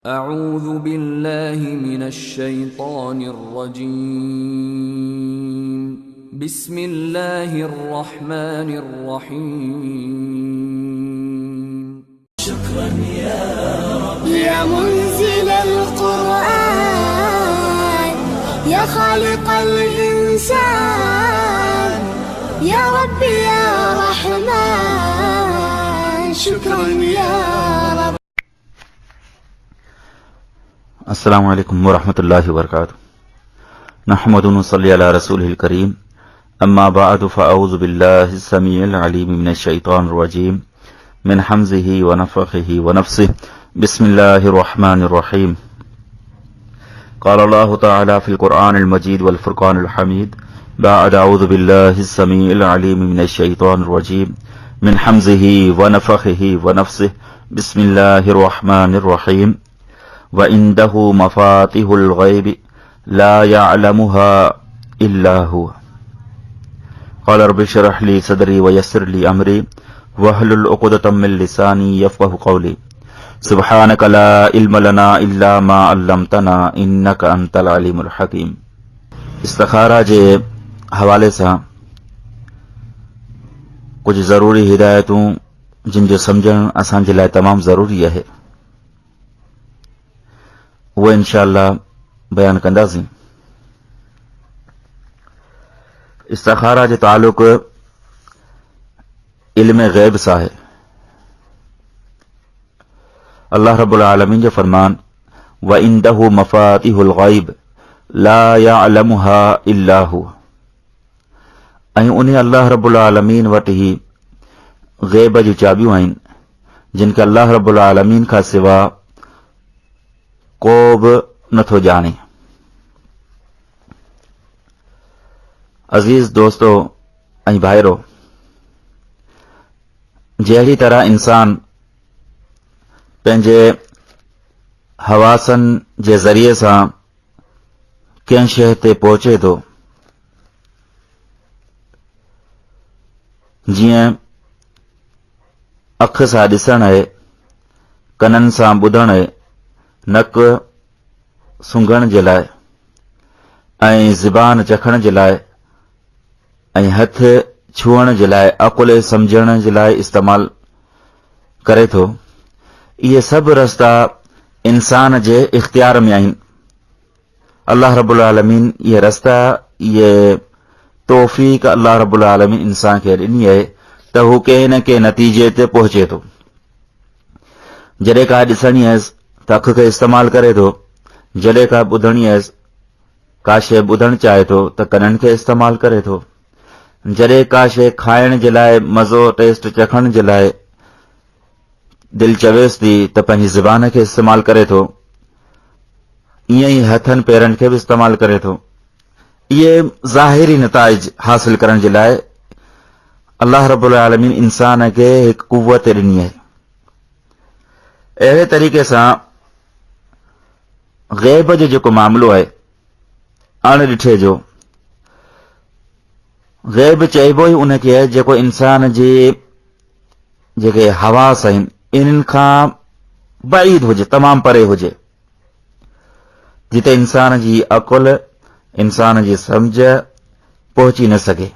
أعوذ بالله من الشيطان الرجيم بسم الله الرحمن الرحيم شكرا يا منزل القرآن يا خالق الإنسان يا ربي يا رحمن شكرا يا رب. अस्सलामु अलैकुम वरहमतुल्लाहि वबरकातुहू। नहमदुहु व नसल्ली अला रसूलिहिल करीम। अम्मा बअदु फअऊज़ु बिल्लाहिस समीइल अलीम मिनश शैतानिर रजीम मिन हमज़िही व नफ़ख़िही व नफ़्सिही। बिस्मिल्लाहिर रहमानिर रहीम। क़ाल अल्लाहु तआला फ़िल क़ुरआनिल मजीद वल फ़ुरक़ानिल हमीद बअद अऊज़ु बिल्लाहिस समीइल अलीम मिनश शैतानिर रजीम मिन हमज़िही व नफ़ख़िही व नफ़्सिही। बिस्मिल्लाहिर रहमानिर रहीम। व इंदहु मफ़ातिहुल ग़ैब ला यअलमुहा इल्ला हुव। क़ाल रब्बि इश्रह ली सदरी व यस्सिर ली अमरी वहलुल उक़दतम मिन लिसानी यफ़क़हू क़ौली। सुब्हानक ला इल्म लना इल्ला मा अल्लमतना इन्नका अंतल अलीमुल हकीम। इस्तिख़ारा जे हवाले सां कुछ ज़रूरी हिदायतूं जिन जो सम्झण असांजे लाइ तमामु ज़रूरी आहे, वो इंशाअल्लाह बयान कंदासीं। इस्तिख़ारा जो ताल्लुक़ इल्म ग़ैब सां आहे। अल्लाह रब्बुल आलमीन जो फरमान व इंदहु मफ़ातिहुल ग़ैब ला यअलमुहा इल्ला हु। ऐं उन अल्लाह रब्बुल आलमीन वटि ही ग़ैब जूं चाबियूं आहिनि जिन खे अल्लाह रब्बुल आलमीन खां सिवा को बि नथो ॼाणे। अज़ीज़ दोस्तो ऐं भाइरो, जहिड़ी तरह इंसान पंहिंजे हवासनि जे ज़रिए सां कंहिं शइ ते पहुचे थो, जीअं अख सां ॾिसण आहे, कननि सां ॿुधण आहे, नक सूंघण जे लाइ ऐं ज़ुबान चखण जे लाइ ऐं हथ छुअण जे लाइ, अक़ुल सम्झण जे लाइ इस्तेमाल करे थो। इहे सभु रस्ता इंसान जे इख्तियार में आहिनि। अल्लाह रब्बुल आलमीन इहे रस्ता, इहे तौफ़ीक़ अल्लाह रब्बुल आलमीन इंसान खे ॾिनी आहे त हू कंहिं न कंहिं नतीजे ते पहुचे थो। जॾहिं का ॾिसणी आहे त अख खे इस्तेमाल करे थो, जॾहिं का ॿुधणी आहे, का शइ ॿुधणु चाहे थो त कननि खे इस्तेमाल करे थो, जॾहिं का शइ खाइण जे लाइ, मज़ो टेस्ट चखण जे लाइ दिलि चवेसि थी त पंहिंजी ज़ुबान खे इस्तेमाल करे थो, ईअं ई हथनि पेरनि खे बि इस्तेमाल करे थो। इहे ज़ाहिरी नताइज हासिल करण जे लाइ अल्लाह रब्बुल आलमीन इंसान खे हिकु कुव्वत ॾिनी आहे। अहिड़े तरीक़े सां ग़ैब जो जेको मामिलो आहे, अणॾिठे जो, ग़ैब चइबो ई उनखे आहे जेको इंसान जे जेके हवास आहिनि इन्हनि खां बईद हुजे, तमामु परे हुजे, जिते इंसान जी अक़ुल, इंसान जी सम्झ पहुची न सघे।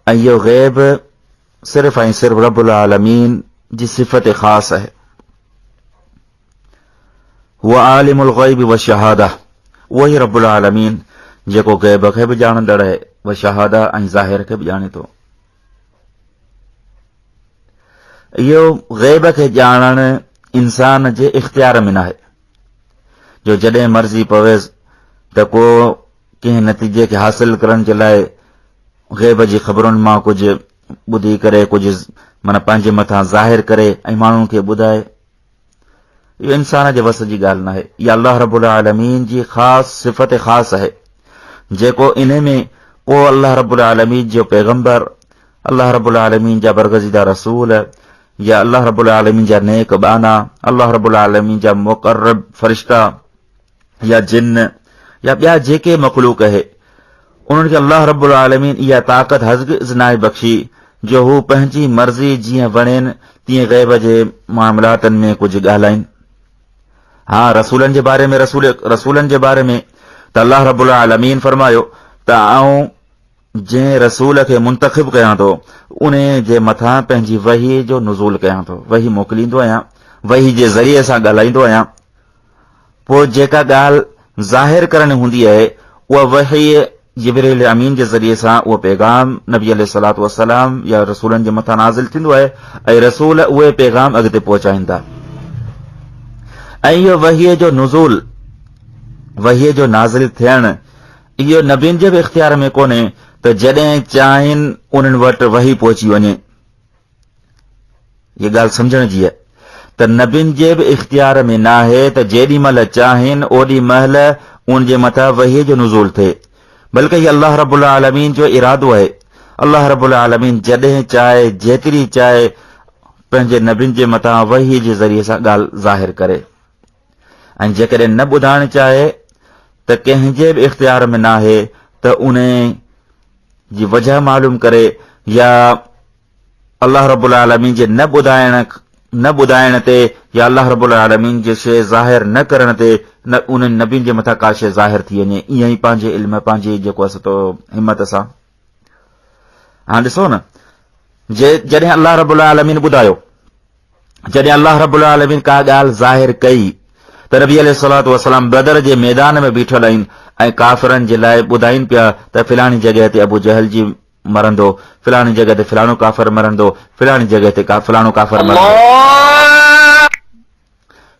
ऐं इहो ग़ैब सिर्फ़ ऐं सिर्फ़ रब्बुल आलमीन जी सिफ़त ख़ास आहे। हुआ आलिमुल ग़ैब व शहादा, उहो ई रब्बुल आलमीन जेको ग़ैब खे बि ॼाणंदड़ आहे, व शहादा ऐं ज़ाहिर खे बि ॼाणे थो। इहो ग़ैब खे ॼाणण इंसान जे इख्तियार में न आहे, जो जॾहिं मर्ज़ी पवेसि त को कंहिं नतीजे खे हासिल करण जे लाइ ग़ैब जी ख़बरुनि मां कुझु ॿुधी करे, कुझु माना पंहिंजे मथां ज़ाहिर करे ऐं माण्हुनि खे ॿुधाए, इहो इंसान जे वस जी ॻाल्हि न आहे। इहा अल्लाह रब्बुल आलमीन जी ख़ासि सिफ़त ख़ासि आहे, जेको इन में को अल्लाह रब्बुल आलमीन जो पैगंबर, अल्लाह रब्बुल आलमीन जा बरगज़ीदा रसूल, या अल्लाह रब्बुल आलमीन जा नेक बाना, अल्लाह रब्बुल आलमीन जा मुक़र्रब फरिश्ता या जिन्न या ॿिया जेके मख़लूक आहे, उन्हनि खे अल्लाह रब्बुल आलमीन इहा ताक़त हज़ नाहे बख़्शी जो हू पंहिंजी मर्ज़ी जीअं वणेनि तीअं ग़ैब जे मामलातनि में कुझु ॻाल्हाइनि हाँ, रसूलनि जे बारे में रसूलनि जे बारे में त अल्लाह रब्बुल आलमीन फरमायो त आऊं जंहिं रसूल खे मुंतखिब कयां थो उन जे मथां पंहिंजी वही जो नुज़ूल कयां थो, वही मोकिलींदो आहियां, वही जे ज़रिए सां ॻाल्हाईंदो आहियां। पोइ जेका ॻाल्हि ज़ाहिर करणी हूंदी आहे उहा वही जिब्रील अमीन जे ज़रिए सां उहो पैगाम नबी अलैहिस्सलातु वस्सलाम या रसूलनि जे मथां नाज़िल थींदो आहे ऐं रसूल उहे पैगाम अॻिते पहुचाईंदा। ऐं इहो वहीअ जो नुज़ूल, वहीअ जो नाज़िल थियणु, इहो नबियुनि जे बि इख़्तियार में कोन्हे त जॾहिं चाहिनि उन्हनि वटि वही पहुची वञे। हीअ ॻाल्हि सम्झण जी आहे त नबियुनि जे बि इख़्तियार में न आहे त जेॾी महिल चाहिनि ओॾी महिल उन जे मथां वहीअ जो नुज़ूल थिए, बल्कि हीअ अल्लाह रब्बुल आलमीन जो इरादो आहे। अल्लाह रब्बुल आलमीन जॾहिं चाहे, जेतिरी चाहे, पंहिंजे नबियुनि जे मथां वही जे ज़रिए सां ॻाल्हि ज़ाहिर करे। ऐं जेकॾहिं न ॿुधाइणु चाहे त कंहिंजे बि इख़्तियार में न आहे त उन जी वजह मालूम करे या अल्लाह रब्बुल आलमीन जे न ॿुधाइण ते या अल्लाह रब्बुल आलमीन जे शइ ज़ाहिर न करण ते न उन नबियुनि जे मथां का शइ ज़ाहिर थी वञे, ईअं ई पंहिंजे इल्म, पंहिंजी जेको आहे तो हिमत सां। हाणे ॾिसो न, जॾहिं अल्लाह रब्बुल आलमीन ॿुधायो, जॾहिं अल्लाह रब्बुल आलमीन का ॻाल्हि ज़ाहिर कई त नबी अलैहिस्सलातु वस्सलाम बदर जे मैदान में बीठल आहिनि ऐं काफ़िरनि जे लाइ ॿुधाइनि पिया त फिलाणी जॻह ते अबू जहल जी मरंदो, फिलाणी जॻह ते फिलाणो काफ़िर मरंदो, फिलाणी जॻह ते फिलाणो काफ़िर मरंदो,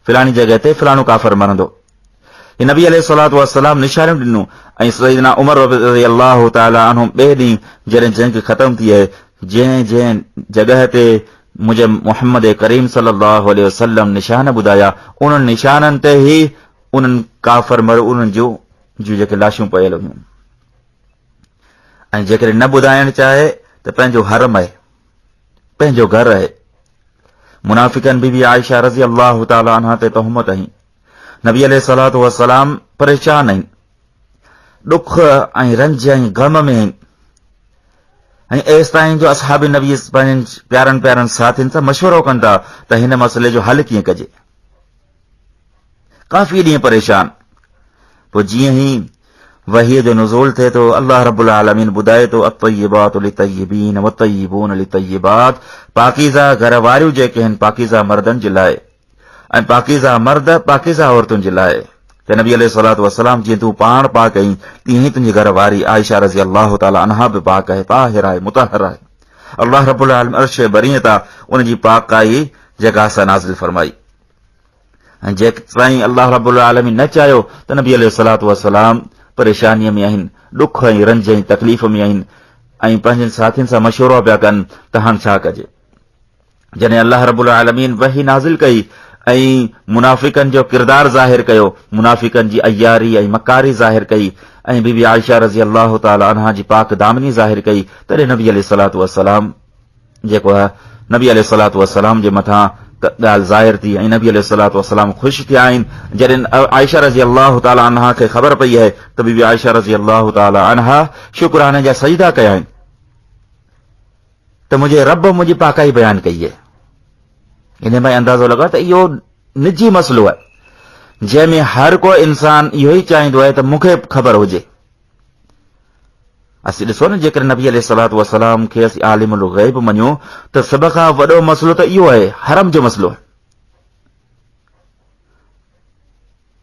फिलाणी जॻह ते फिलाणो काफ़िर मरंदो। ही नबी अलैहिस्सलातु वस्सलाम निशानियूं ॾिनूं ऐं सैयदना उमर रज़ियल्लाहु तआला अन्हु ॿिए ॾींहुं जॾहिं जंग ख़तम थी आहे, जंहिं जॻह ते मुंहिंजे मोहम्मद करीम सल्लल्लाहु अलैहि वसल्लम निशान ॿुधाया, उन्हनि निशाननि ते ई उन्हनि काफ़िर उन्हनि जूं जेके लाशूं पयल हुयूं। ऐं जेकॾहिं न ॿुधाइणु चाहे त पंहिंजो हरम आहे, पंहिंजो घर आहे। मुनाफ़िकनि बीबी आयशा रज़ी अल्लाह ताला अन्हा ते तोहमत आहिनि। नबी अलैहिस्सलातु वस्सलाम परेशान आहिनि, ॾुख ऐं रंज ऐं ग़म में आहिनि। ऐं एसि ताईं जो असहाबी नबी पंहिंजनि प्यारनि प्यारनि साथियुनि सां मशवरो कनि था त हिन मसइले जो हल कीअं कजे। काफ़ी ॾींहं परेशान। पोइ जीअं ई वहीअ जो नुज़ूल थिए थो, अल्लाह रब्बुल आलमीन ॿुधाए थो अत्तय्यिबातु लित्तय्यिबीन वत्तय्यिबून लित्तय्यिबात, पाकीज़ा घर वारियूं जेके आहिनि पाकीज़ा मर्दनि जे लाइ ऐं पाकीज़ा मर्द पाकीज़ा औरतुनि जे लाइ। त नबी अलैहिस्सलातु वस्सलाम जीअं तूं पाण पाक आहीं तीअं ई तुंहिंजी घर वारी आयशा रज़ी अल्लाह ताला अन्हा बि पाक आहे, ताहिर आहे, मुतहर आहे। अल्लाह रब्बुल आलमीन अर्श बरीअत आहे, उनजी पाकाई जेका असां नाज़िल फरमाई। ऐं जेसिताईं अल्लाह रब्बुल आलमीन न चाहियो त नबी अलैहिस्सलातु वस्सलाम परेशानीअ में आहिनि, ॾुख ऐं रंज ऐं तकलीफ़ में आहिनि ऐं पंहिंजनि साथियुनि सां मशवरो पिया कनि त हाणे छा कजे। जॾहिं अल्लाह रब्बुल आलमीन वही नाज़िल कई ऐं मुनाफ़िकनि जो किरदार ज़ाहिर कयो, मुनाफ़िकनि जी अयारी ऐं मकारी ज़ाहिर कई ऐं बीबी आयशा रज़ी अल्लाह ताला अन्हा जी पाक दामनी ज़ाहिर कई, तॾहिं नबी अलैहिस्सलातु वस्सलाम जेको आहे नबी अलैहिस्सलातु वस्सलाम जे मथां ॻाल्हि ज़ाहिर थी ऐं नबी अलैहिस्सलातु वस्सलाम ख़ुशि थिया आहिनि। जॾहिं आयशा रज़ी अल्लाह ताला अन्हा खे ख़बर पई आहे त बीबी आयशा रज़ी अल्लाह ताला अन्हा शुक्राने जा सजदा कया आहिनि त मुंहिंजे रब मुंहिंजी पाकाई बयानु कई आहे। इन में अंदाज़ो लॻा त इहो निजी मसइलो आहे जंहिंमें हर को इंसान इहो ई चाहींदो आहे त मूंखे ख़बर हुजे। असीं ॾिसो न, जेकर नबी अलैहिस्सलातु वस्सलाम खे असीं आलिमुल ग़ैब मञूं त सभ खां वॾो मसइलो त इहो आहे, हरम जो मसइलो आहे।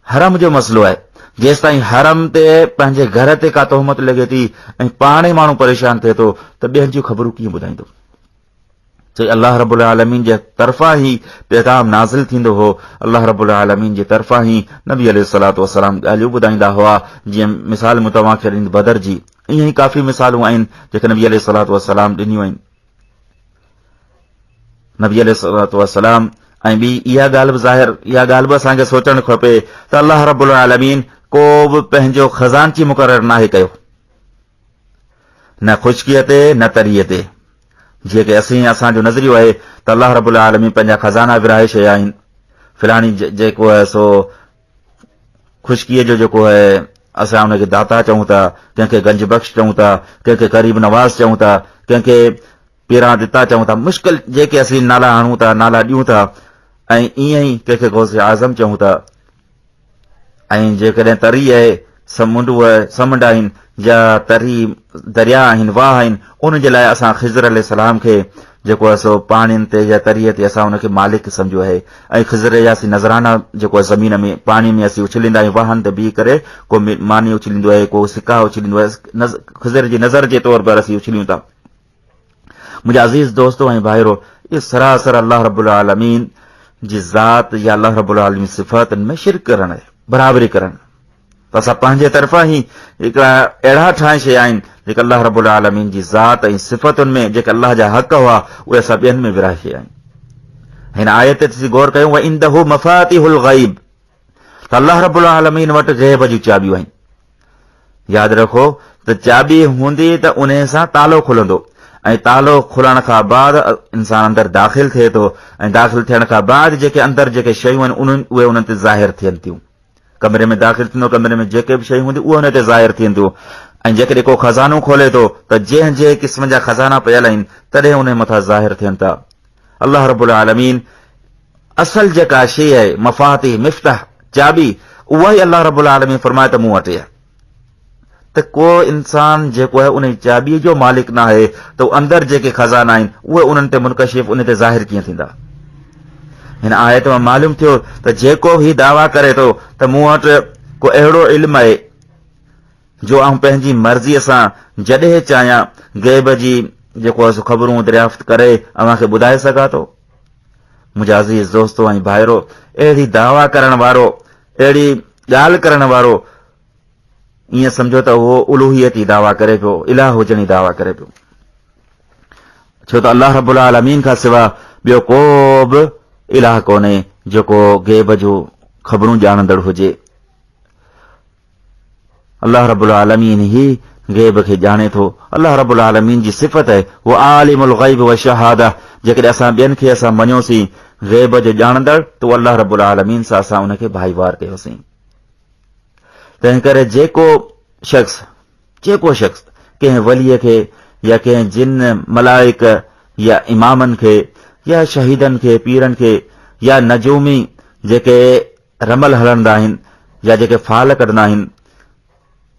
हरम जो मसइलो आहे। जेसि ताईं हरम ते पंहिंजे घर ते का तोहमत लॻे थी ऐं पाण ई माण्हू परेशान थिए थो त ॿियनि जूं ख़बरूं कीअं ॿुधाईंदो। चई अल्लाह रब्बुल आलमीन जे तरफ़ां ई पैगाम नाज़िल थींदो हो, अल्लाह रब्बुल आलमीन जे तरफ़ां ई नबी अलैहिस्सलातु वस्सलाम ॻाल्हियूं ॿुधाईंदा हुआ। जीअं मिसाल मूं तव्हांखे ॾिनी बदर जी, ईअं ई काफ़ी मिसालूं आहिनि जेके नबी अलैहिस्सलातु वस्सलाम ॾिनियूं आहिनि। नबी अलैहिस्सलातु वस्सलाम ऐं ॿी इहा ॻाल्हि बि असांखे सोचणु खपे त अल्लाह रब्बुल आलमीन को बि पंहिंजो ख़ज़ानची मुक़ररु नाहे कयो, न ख़ुश्कीअ ते न तरीअ ते। जीअं की असांजो नज़रियो आहे त अल्लाह रब्बुल आलमीन पंहिंजा खज़ाना विराहे शया आहिनि। फिलाणी जेको आहे सो ख़ुश्कीअ जो जेको आहे असां हुनखे दाता चऊं था, कंहिंखे गंज बख़्श चऊं था, कंहिंखे क़रीब नवाज़ चऊं था, कंहिंखे पेरां दिता चऊं था, मुश्किल जेके असीं नाला हणूं था, नाला ॾियूं था ऐं ईअं ई कंहिंखे गौसे आज़म चऊं था। ऐं जेकॾहिं तरी आहे, समुंड आहिनि या तरी दरिया आहिनि, वाह आहिनि, उन जे लाइ असां ख़िज़र अलैहिस्सलाम खे जेको आहे सो पाणियुनि ते या तरीअ ते असां हुनखे मालिक सम्झो आहे। ऐं ख़िज़र जा असीं नज़राना जेको आहे ज़मीन में पाणी में असीं उछलींदा आहियूं, वाहन ते बीह करे, को मानी उछलींदो आहे, को सिका उछलींदो आहे, ख़िज़र जी नज़र जे तौर पर असीं उछलियूं था। मुंहिंजा अज़ीज़ दोस्तो ऐं भाइरो, इहो सरासर अल्लाह रब्बुल आलमीन जी ज़ात या अल्लाह रब्बुल आलमीन सिफ़ातनि में शिरक करणु आहे, बराबरी करणु। त असां पंहिंजे तरफ़ां ई हिकिड़ा अहिड़ा ठाहे शइ आहिनि जेके अल्लाह रब्बुल आलमीन जी ज़ात ऐं सिफ़तुनि में जेके अल्लाह जा हक़ हुआ उहे असां ॿियनि में विरहाए शइ आहिनि। हिन आयत ते गौर कयूं, व इंदहु मफ़ातिहुल ग़ैब, त अल्लाह रब्बुल आलमीन वटि ग़ैब जूं चाबियूं आहिनि। यादि रखो त चाबी हूंदी त उन सां तालो खुलंदो, ऐं तालो खुलण खां बाद इंसान अंदरि दाख़िल थिए थो, ऐं दाख़िल थियण खां बाद जेके अंदरि जेके शयूं आहिनि उहे उन्हनि ते ज़ाहिर थियनि थियूं। कमरे में दाख़िल थींदो, कमरे में जेके बि शयूं हूंदियूं उहे हुन ते ज़ाहिर थियनि थियूं। ऐं जेकॾहिं को खज़ानो खोले थो त जंहिं क़िस्म जा खज़ाना पियल आहिनि तॾहिं उन मथां ज़ाहिर थियनि था। अल्लाह रब्बुल आलमीन असल जेका शइ आहे, मफ़ातिह, मिफ़्ताह, चाबी, उहा ई अल्लाह रब्बुल आलमीन फरमाए त मूं वटि आहे। त को इंसान जेको आहे उन चाबीअ जो मालिक न आहे त अंदरि जेके खज़ाना आहिनि उहे उन्हनि ते मुनकशिफ, उन ते ज़ाहिर कीअं थींदा। हिन आयत मां मालूम थियो त जेको बि दावा करे थो त मूं वटि को अहिड़ो इल्मु आहे जो आऊं पंहिंजी मर्ज़ीअ सां जॾहिं चाहियां ग़ैब जी जेको आहे ख़बरूं दरियाफ़्त करे अव्हां खे ॿुधाए सघां थो। मुंहिंजा अज़ीज़ दोस्तो ऐं भाइरो, अहिड़ी दावा करण वारो, अहिड़ी ॻाल्हि करण वारो, ईअं सम्झो त उहो उलूहियत जी दावा करे पियो, इलाह हुजण जी दावा करे पियो। छो त अल्लाह रब्बुल आलमीन खां सवाइ ॿियो को बि इलाह कोन्हे जेको ग़ैब जो ख़बरूं ॼाणंदड़ हुजे। अल्लाह रब्बुल आलमीन ही ग़ैब खे ॼाणे थो। अल्लाह रब्बुल आलमीन जी सिफ़त आहे वो आलिमुल ग़ैब व शहादा। जेकॾहिं असां ॿियनि खे असां मञियोसीं ग़ैब जो ॼाणंदड़ त अल्लाह रब्बुल आलमीन सां असां उनखे भाईवार कयोसीं। तंहिं करे जेको शख़्स कंहिं वलीअ खे या कंहिं जिन, मलाइक या इमामनि खे या शहीदनि खे, पीरनि खे या नजूमी जेके रमल हलंदा आहिनि या जेके फाल कढंदा आहिनि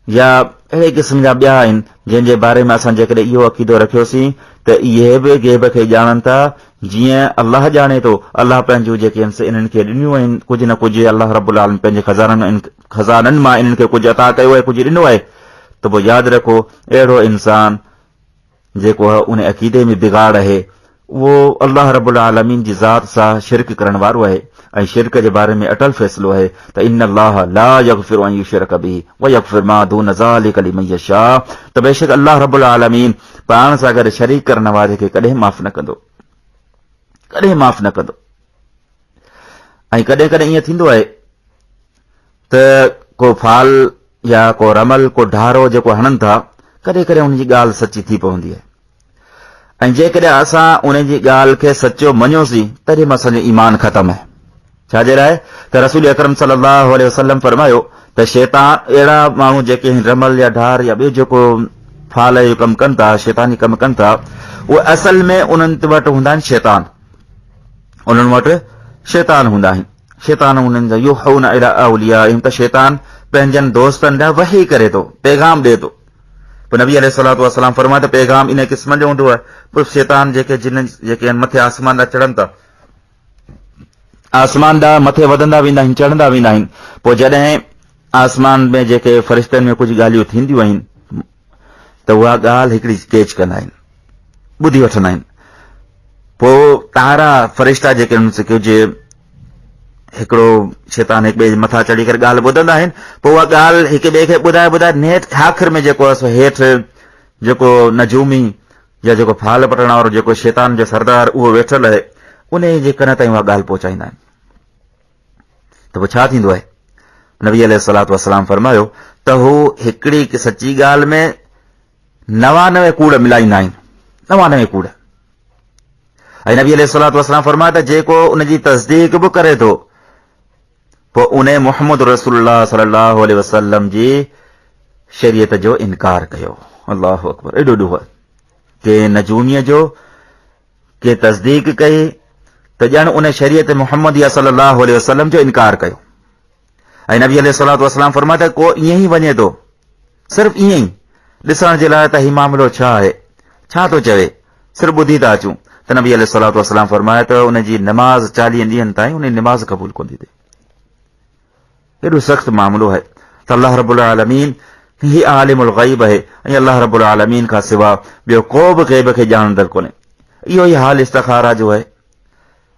या अहिड़े क़िस्म जा ॿिया आहिनि जंहिंजे बारे में असां जेकॾहिं इहो अक़ीदो रखियोसीं त इहे बि ग़ैब खे ॼाणनि था जीअं अल्लाह ॼाणे थो। अल्लाह पंहिंजूं जेके इन्हनि खे ॾिनियूं आहिनि, कुझु न कुझु अल्लाह रब्बुल आलमीन पंहिंजे खज़ाननि मां इन्हनि खे कुझु अता कयो आहे, कुझु ॾिनो आहे, त पोइ यादि रखो अहिड़ो इंसान जेको आहे उन अक़ीदे में बिगाड़ आहे, उहो अल्लाह रब्बुल आलमीन जी ज़ात सां शिरक करण वारो आहे। ऐं शिरक जे बारे में अटल फ़ैसिलो आहे त इन्न अल्लाह ला यग़फिरु अन युशरक बिही व यग़फिरु मा दून ज़ालिका लिमन यशा, त बेशक अल्लाह रब्बुल आलमीन पाण सां गॾु शरीक करण वारे खे कॾहिं माफ़ न कंदो, कॾहिं माफ़ न कंदो। ऐं कॾहिं कॾहिं ईअं थींदो आहे त को फाल या को रमल, को ढारो जेको हणनि था, कॾहिं कॾहिं उनजी ॻाल्हि सची थी पवंदी आहे। ऐं जेकॾहिं असां उन जी ॻाल्हि खे सचो मञियोसीं तॾहिं मां असांजो ईमान ख़तमु आहे। छाजे लाइ त रसूल अकरम सल्लल्लाहु अलैहि वसल्लम फरमायो त शैतान, अहिड़ा माण्हू जेके रमल या ढार या ॿियो जेको फाल जो कमु कनि था, शैतानी कमु कनि था, उहे असल में उन्हनि वटि हूंदा आहिनि शैतान, उन्हनि वटि शैतान हूंदा आहिनि। शैतान उन्हनि जा युहूना इला औलियाइहिम, त शैतान पंहिंजनि दोस्तनि ॾांहुं वही करे थो, पैगाम ॾिए थो। पोइ नबी अलैहिस्सलातु वस्सलाम फरमाए त पैगाम इन क़िस्म जो हूंदो आहे। पोइ शैतान जेके जिन जेके मथे आसमान ॾांहुं चढ़नि था, आसमान ॾांहुं मथे वधंदा वेंदा आहिनि, चढ़ंदा वेंदा आहिनि। पोइ जॾहिं आसमान में जेके फ़रिश्तनि में कुझु ॻाल्हियूं थींदियूं आहिनि त उहा ॻाल्हि हिकिड़ी कैच कंदा आहिनि, ॿुधी वठंदा आहिनि। पोइ तारा फ़रिश्ता जेके कुझु हिकिड़ो शैतान हिक ॿिए जे मथां चढ़ी करे ॻाल्हि ॿुधंदा आहिनि। पोइ उहा ॻाल्हि हिक ॿिए खे ॿुधाए नेठि आख़िर में जेको आहे हेठि जेको नजूमी या जेको फाल पटण वारो जेको शैतान जो सरदार उहो वेठल आहे, उन जे कन ताईं उहा ॻाल्हि पहुचाईंदा आहिनि। त पोइ छा थींदो आहे? नबी अलैहिस्सलातु वस्सलाम फरमायो त हू हिकिड़ी सची ॻाल्हि में 99 कूड़ मिलाईंदा आहिनि, 99 कूड़। ऐं नबी अलैहिस्सलातु वस्सलाम फरमायो त जेको उनजी तस्दीक बि करे थो, पोइ उन मुहम्मद रसूलुल्लाह सल्लल्लाहु अलैहि वसल्लम जी शरीयत जो इनकार कयो। अल्लाहु अकबर, एॾो ॾुहो के नजूमीअ जो के तस्दीक कई त ॼण उन शरीयत मुहम्मदिया सल्लल्लाहु अलैहि वसल्लम जो इनकार कयो। ऐं नबी अलैहिस्सलातु वस्सलाम फरमाया त को ईअं ई वञे थो, सिर्फ़ ईअं ई ॾिसण जे लाइ त ही मामिलो छा आहे, छा थो चवे, सिर्फ़ ॿुधी था अचूं, त नबी अलैहिस्सलातु वस्सलाम फरमाया त उनजी नमाज़ 40 ॾींहंनि ताईं उन नमाज़ क़बूल कोन थी थिए। एॾो सख़्तु मामिलो आहे त अल्लाह रब्बुल आलमीन ही आलिमुल ग़ैब आहे ऐं अल्लाह रब्बुल आलमीन खां सिवा ॿियो को बि ग़ैब खे ॼाणंदड़ कोन्हे। इहो ई हाल इस्तिखारा जो आहे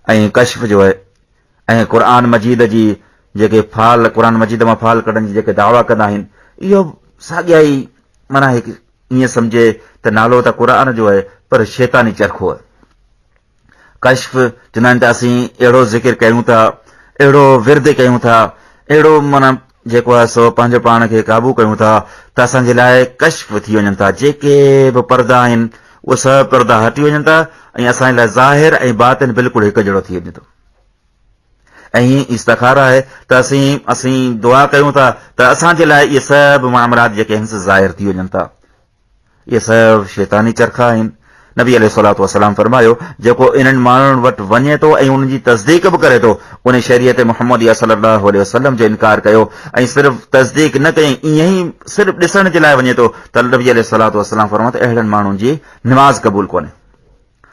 ऐं कश्फ जो आहे ऐं क़ुर मजीद जी जेके फाल, क़ुर मजीद मां फाल कढण जी जेके दावा कंदा आहिनि, इहो साॻिया ई माना हिकु ईअं सम्झे त नालो त क़ुर जो आहे पर शैतानी चरखो आहे। कश्फ चवंदा आहिनि त असीं अहिड़ो ज़िक्र कयूं था, अहिड़ो विर्द कयूं था, अहिड़ो माना जेको आहे सो पंहिंजो पाण खे क़ाबू कयूं था त असांजे लाइ कश्फ थी वञनि था, जेके बि पर्दा आहिनि उहे सभु पर्दा हटी वञनि था ऐं असांजे लाइ ज़ाहिर ऐं बातिन बिल्कुलु हिकु जहिड़ो थी वञे थो। ऐं हीअ इस्तिखारा आहे त असीं दुआ कयूं था त असांजे लाइ इहे सभु मामलात जेके आहिनि ज़ाहिर थी वञनि था। इहे सभु शैतानी चरखा आहिनि। नबी अलैहिस्सलातु वस्सलाम फरमायो जेको इन्हनि माण्हुनि वटि वञे थो ऐं उन्हनि जी तस्दीक बि करे थो, उन शरीयत मुहम्मदिया सल्लल्लाहु अलैहि वसल्लम जो इनकार कयो ऐं सिर्फ़ तस्दीक न कयईं, ईअं ई सिर्फ़ ॾिसण जे लाइ वञे थो त नबी अलैहिस्सलातु वस्सलाम फरमायो त अहिड़नि माण्हुनि जी नमाज़ क़बूल कोन्हे।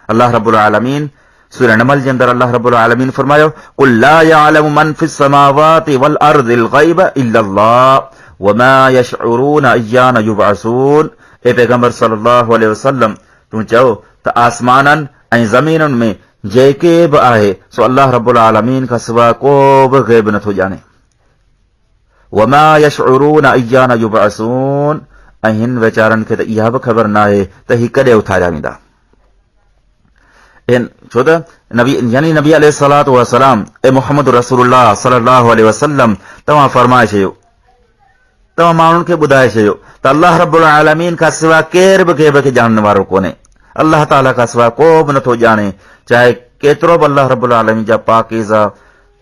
अल्लाह रब्बुल आलमीन सूरह नमल जे अंदरि अल्लाह रब्बुल आलमीन फरमायो कुल ला यअलमु मन फिस समावाति वल अर्दिल ग़ैब इल्लल्लाह वमा यशउरून अय्यान युबअसून। ए पैगंबर सल्लल्लाहु अलैहि वसल्लम तूं चओ त आसमाननि ऐं ज़मीनुनि में जेके बि आहे सो अल्लाह रब्बुल आलमीन खां सवाइ को बि ग़ैब नथो ॼाणे। वमा यशउरून अय्यान युबअसून, ऐं हिन वीचारनि खे त इहा बि ख़बर न आहे त ही कॾहिं उथारिया वेंदा। छो त नबी अलैहिस्सलातु वस्सलाम ए मुहम्मद रसूलुल्लाह सल्लल्लाहु अलैहि वसल्लम तव्हां फरमाए छॾियो, तव्हां माण्हुनि खे ॿुधाए छॾियो त अल्लाह रब्बुल आलमीन खां सवाइ केर बि ग़ैब खे ॼाणण वारो कोन्हे। अल्लाह ताला खां सवाइ को बि नथो ॼाणे, चाहे केतिरो बि अल्लाह रब्बुल आलमीन जा पाकीज़ा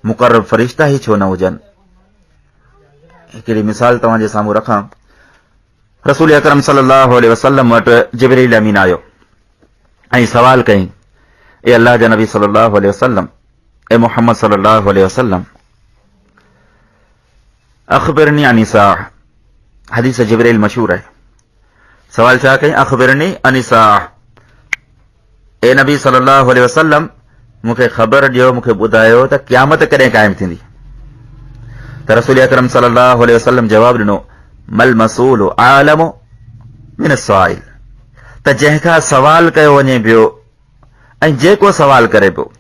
मुक़र्रब फरिश्ता ई छो न हुजनि। हिकिड़ी मिसाल तव्हांजे साम्हूं रखां। रसूल अकरम सल्लल्लाहु अलैहि वसल्लम वटि जिब्रील अमीन आयो ऐं सवाल कयईं, ए अल्लाह जा नबी सल्लल्लाहु अलैहि वसल्लम, ए मुहम्मद सल्लल्लाहु अलैहि वसल्लम, अख़बिरनी अन साअह। हदीस जिब्रील मशहूर है। सवाल छा कई, अख़बिरनी अन साअह, ए नबी सल्लल्लाहु अलैहि वसल्लम मूंखे ख़बर ॾियो, मूंखे ॿुधायो त क़यामत कॾहिं क़ाइम थींदी। त रसूल अकरम सल्लल्लाहु अलैहि वसल्लम जवाब ॾिनो, मल मसूल आलम मिन साइल, त जंहिंखां सवाल कयो वञे पियो ऐं जेको सवाल करे पियो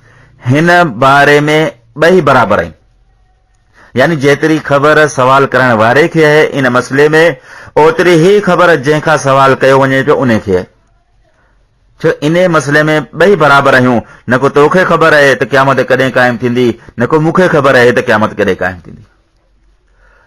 हिन बारे में ॿई बराबरि आहिनि। यानी जेतिरी ख़बर सवाल करण वारे खे आहे इन मसइले में, ओतिरी ही ख़बर जंहिंखां सवाल कयो वञे पियो उन खे आहे। छो इन मसइले में ॿई बराबरि आहियूं। न को तोखे ख़बर आहे त क़यामत कॾहिं क़ाइम थींदी, न को मूंखे ख़बर आहे त क़यामत कॾहिं क़ाइम थींदी।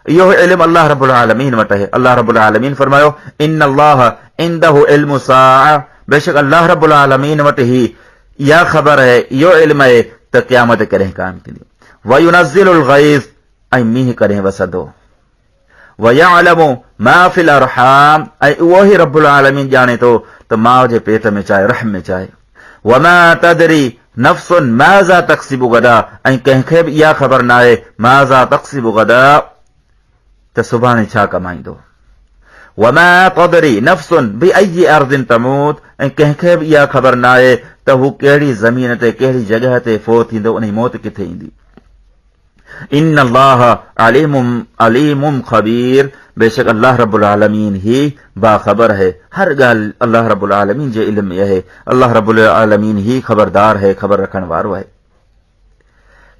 इहो इल्मु अल्लाह रब्बुल आलमीन वटि आहे। अल्लाह रब्बुल आलमीन फरमायो, इन्नल्लाह इंदहु इल्मु साअह, बेशक अल्लाह रब्बुल आलमीन वटि ही इहा ख़बर आहे, इहो इल्मु आहे त क़यामत कॾहिं क़ाइम थींदी। वयुनज़्ज़िलुल ग़ैज़, ऐं मींहुं कॾहिं वसंदो। वयअलमु मा फिल अरहाम, ऐं उहो ई रब्बुल आलमीन ॼाणे थो त माउ जे पेट में चाहे रहम में चाहे। वमा तदरी नफ्सुन माज़ा तक्सिबु गदा, ऐं कंहिंखे बि इहा ख़बर न आहे माज़ा तक्सिबु गदा त सुभाणे छा कमाईंदो। वमा तदरी नफ्सुन बिअय्यि अर्दिन तमूत, ऐं कंहिंखे बि इहा ख़बर न आहे त हू कहिड़ी ज़मीन ते कहिड़ी जॻह ते फोत थींदो, उन जी मौत किथे ईंदी। इन्नल्लाह अलीमुम ख़बीर, बेशक अल्लाह रब्बुल आलमीन ही बाख़बर है। हर ॻाल्हि अल्लाह रब्बुल आलमीन जे इल्म में आहे। अल्लाह रब्बुल आलमीन ही ख़बरदार है, ख़बर रखण वारो आहे।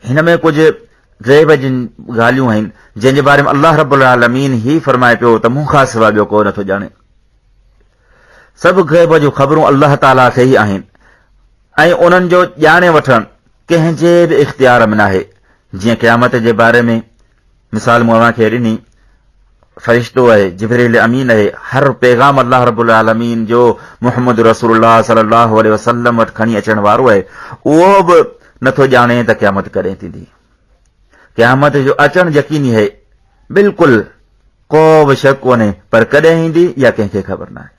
हिन में कुझु ग़ैब जी ॻाल्हियूं आहिनि जंहिंजे बारे में अल्लाह रब्बुल आलमीन ही फरमाए पियो त मूंखां सवाइ ॿियो को नथो ॼाणे। सभु ग़ैब जूं ख़बरूं अल्लाह ताला खे ई आहिनि ऐं उन्हनि जो ॼाणे वठणु कंहिंजे बि इख़्तियार में न आहे। जीअं क़यामत जे बारे में मिसाल मूं अव्हांखे ॾिनी, फ़रिश्तो आहे, जिब्रील अमीन आहे, हर पैगाम अल्लाह रब्बुल आलमीन जो मुहम्मद रसूलुल्लाह सल्लल्लाहु अलैहि वसल्लम वटि खणी अचण वारो आहे, उहो बि नथो ॼाणे त क़यामत कॾहिं थींदी। क़यामत जो अचणु यकीनी आहे, बिल्कुलु को बि शक कोन्हे, पर कॾहिं ईंदी इहा कंहिंखे ख़बर न आहे।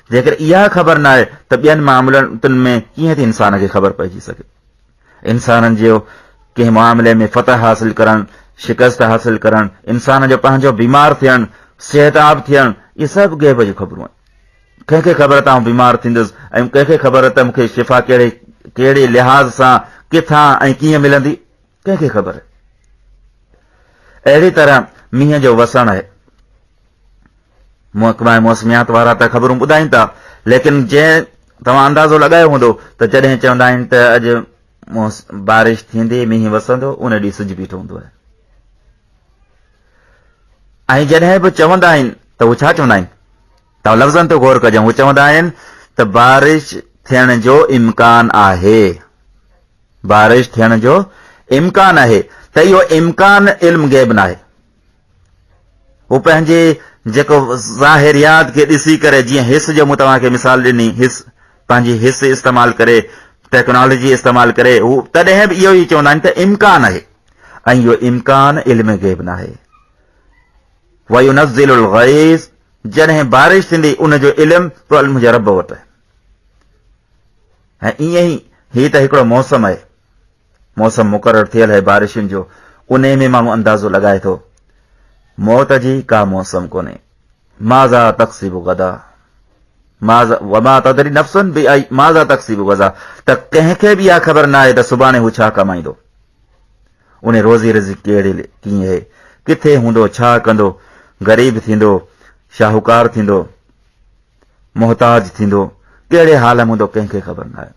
जेकर इहा ख़बर न आहे त ॿियनि मामलनि में कीअं थी इंसान खे ख़बर पइजी सघे। इंसाननि जो कंहिं मामले में फतह हासिल करणु, शिकस्त हासिल करण, इंसान जो पंहिंजो बीमार थियण, सिहताब थियण, इहे सभु गैब जूं ख़बरूं आहिनि। कंहिंखे ख़बर त आउं बीमार थींदुसि ऐं कंहिंखे ख़बर त मूंखे शिफ़ा कहिड़े लिहाज़ सां किथां ऐं कीअं मिलंदी, कंहिंखे ख़बर आहे। अहिड़ी तरह मींहं जो वसण आहे। महकमा मौसमियात वारा त ख़बरूं ॿुधाइनि था, लेकिन जंहिं तव्हां अंदाज़ो लॻायो हूंदो त जॾहिं चवंदा आहिनि त अॼु बारिश थींदी, मींहुं वसंदो, उन ॾींहुं सिज बीठो हूंदो आहे। ऐं जॾहिं बि चवंदा आहिनि त उहे छा चवंदा आहिनि, तव्हां लफ़्ज़नि ते गौर कजो। उहे चवंदा आहिनि त बारिश थियण जो इम्कान आहे, बारिश थियण जो इम्कान आहे। त इहो इम्कान इल्म गैब न आहे। हू पंहिंजे जेको ज़ाहिरियात खे ॾिसी करे, जीअं हिस जो मूं तव्हांखे मिसाल ॾिनी, हिस पंहिंजी हिस इस्तेमाल करे, टेक्नोलॉजी इस्तेमाल करे, हू तॾहिं बि इहो ई चवंदा आहिनि त इम्कान आहे, ऐं इहो इम्कान इल्म गैब न आहे। वयुनज़्ज़िलुल ग़ैज़, जॾहिं बारिश थींदी उनजो इल्म तो मुंहिंजे रब वटि आहे। ऐं ईअं ई हीउ त हिकिड़ो मौसम आहे, मौसम मुक़ररु थियल आहे बारिशुनि जो, उन में माण्हू अंदाज़ो लॻाए थो। मौत जी का मौसम कोन्हे। माज़ा तक़सीबु गदा, वमा तदरी नफ़्सुन बिअई माज़ा तक़सीबु गदा, त कंहिंखे बि इहा ख़बर न आहे त सुभाणे हू छा कमाईंदो, उन रोज़ी रिज़्क़ कीअं आहे, किथे हूंदो, छा कंदो, ग़रीब थींदो, शाहूकार थींदो, मोहताज थींदो, कहिड़े हाल में हूंदो, कंहिंखे ख़बर न आहे।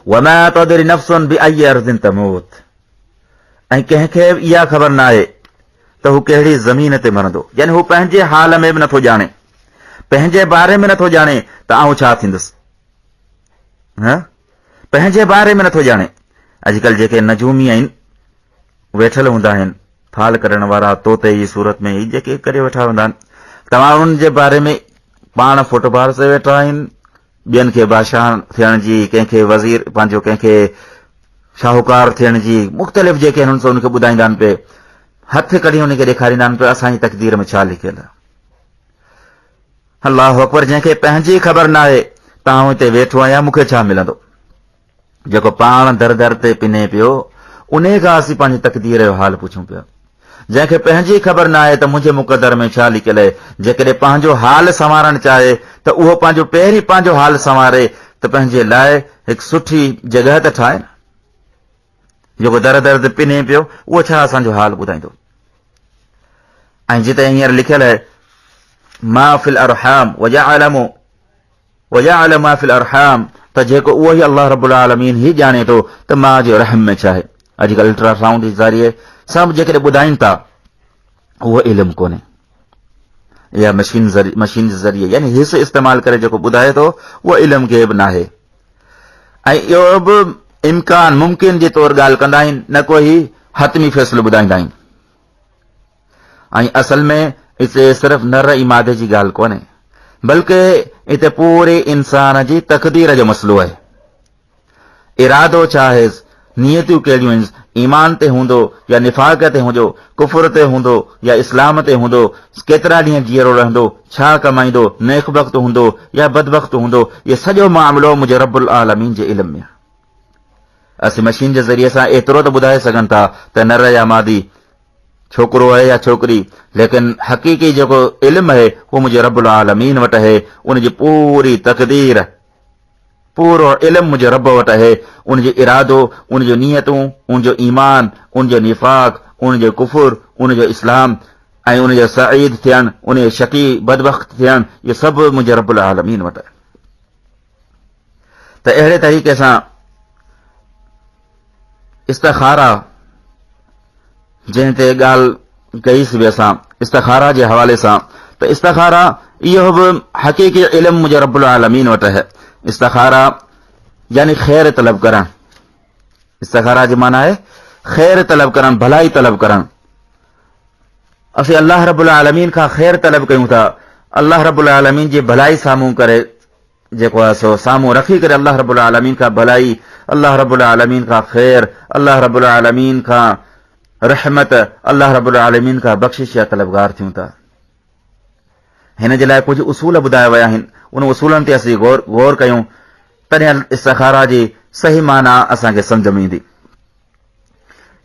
वमा तदरी नफ़्सुन बिअई अर्ज़िन तमूत, ऐं कंहिंखे इहा ख़बर न आहे त हू कहिड़ी ज़मीन ते मरंदो। यानी हू पंहिंजे हाल में बि नथो ॼाणे, पंहिंजे बारे में नथो ॼाणे त आउं छा थींदुसि, पंहिंजे बारे में नथो ॼाणे। अॼुकल्ह जेके नजूमी आहिनि, वेठल हूंदा आहिनि, फाल करण वारा, तोते जी सूरत में ई जेके करे वेठा हूंदा आहिनि, तव्हां उन्हनि जे बारे में पाण फुटबॉल से वेठा आहिनि, ॿियनि खे बादशाह थियण जी, कंहिंखे वज़ीर, पंहिंजो कंहिंखे शाहूकार थियण जी मुख़्तलिफ़ जेके आहिनि उनखे ॿुधाईंदा आहिनि पिए, हथ कढी उनखे ॾेखारींदा आहिनि पिया असांजी तक़दीर में छा लिखियल आहे। अल्लाहु अकबर, जंहिंखे पंहिंजी ख़बर न आहे त आउं हिते वेठो आहियां, मूंखे छा मिलंदो, जेको पाण दर दर ते पिने पियो, उन खां असीं पंहिंजी तक़दीर जो हाल पुछूं पिया। जंहिंखे पंहिंजी ख़बर न आहे त मुंहिंजे मुक़दर में छा लिखियल आहे, जेकॾहिं पंहिंजो हाल संवारणु चाहे त उहो पंहिंजो पहिरीं पंहिंजो हाल संवारे त पंहिंजे लाइ हिकु सुठी जॻह त ठाहे न। जेको दर दर ते पिने पियो, उहो छा असांजो हाल ॿुधाईंदो। ऐं जिते हींअर लिखियल आहे मा फिल अरहाम वजअल मा फिल अरहाम, त जेको उहो ई अल्लाह रब्बुल आलमीन ही ॼाणे थो त मां जो रहम में छा आहे। अॼुकल्ह अल्ट्रासाउंड जे ज़रिए सभु जेकॾहिं ॿुधाइनि था, उहो इल्मु कोन्हे, या मशीन जे ज़रिए यानी हिस इस्तेमाल करे जेको ॿुधाए थो, उहो इल्मु गैब न आहे। ऐं इहो बि इम्कान मुमकिन जे तौरु ॻाल्हि कंदा आहिनि, न कोई हतमी फ़ैसिलो ॿुधाईंदा आहिनि। ऐं असल में हिते सिर्फ़ नर ऐं मादे जी ॻाल्हि कोन्हे, बल्कि हिते पूरे इंसान जी तक़दीर जो मसइलो आहे। इरादो छा आहे, नियतियूं कहिड़ियूं आहिनि, ईमान ते हूंदो या निफ़ाक़ ते हूंदो, कुफ़र ते हूंदो या इस्लाम ते हूंदो, केतिरा ॾींहं जीअरो रहंदो, छा कमाईंदो, नेक वक़्त हूंदो या बदबख़्त हूंदो, इहो सॼो मामिलो मुंहिंजे रब्बुल आलमीन जे इल्म में। असीं मशीन जे ज़रिए सां एतिरो त ॿुधाए सघनि था त नर या मादी, छोकिरो आहे या छोकिरी, लेकिन हक़ीक़ी जेको इल्मु आहे उहो मुंहिंजे रब्बुल आलमीन वटि आहे। उनजी पूरी तक़दीर, पूरो इल्मु मुंहिंजे रब वटि आहे। उनजो इरादो, उनजो नियतूं, उनजो ईमान, उनजो निफ़ाक़, उनजो कुफ़ुर, उनजो इस्लाम ऐं उनजो सईद थियणु, उनजो शकी बदबख़्त थियणु, इहो सभु मुंहिंजे रब्बुल आलमीन वटि आहे। त अहिड़े तरीक़े सां इस्तिखारा, जंहिं ते ॻाल्हि कईसीं असां इस्तिखारा जे हवाले सां, त इस्तिखारा इहो बि हक़ीक़ी इल्मु मुंहिंजे रब्बुल आलमीन वटि आहे। इस्तिखारा यानी ख़ैर तलब करणु, इस्तिखारा जी माना आहे ख़ैर तलब करणु, भलाई तलब करणु। असीं अल्लाह रब्बुल आलमीन खां ख़ैर तलब कयूं था, अल्लाह रब्बुल आलमीन जी भलाई साम्हूं करे, जेको आहे सो साम्हूं रखी करे अल्लाह रब्बुल आलमीन खां भलाई, अल्लाह रब्बुल आलमीन खां ख़ैर, अल्लाह रब्बुल आलमीन खां रहमत, अल्लाह रब्बुल आलमीन खां बख़्शिश या तलबगार थियूं था। हिन जे लाइ कुझु उसूल ॿुधाया विया आहिनि, उन उसूलनि ते असीं गौर कयूं, तॾहिं इस्तिखारा जी सही माना असांखे सम्झ में ईंदी।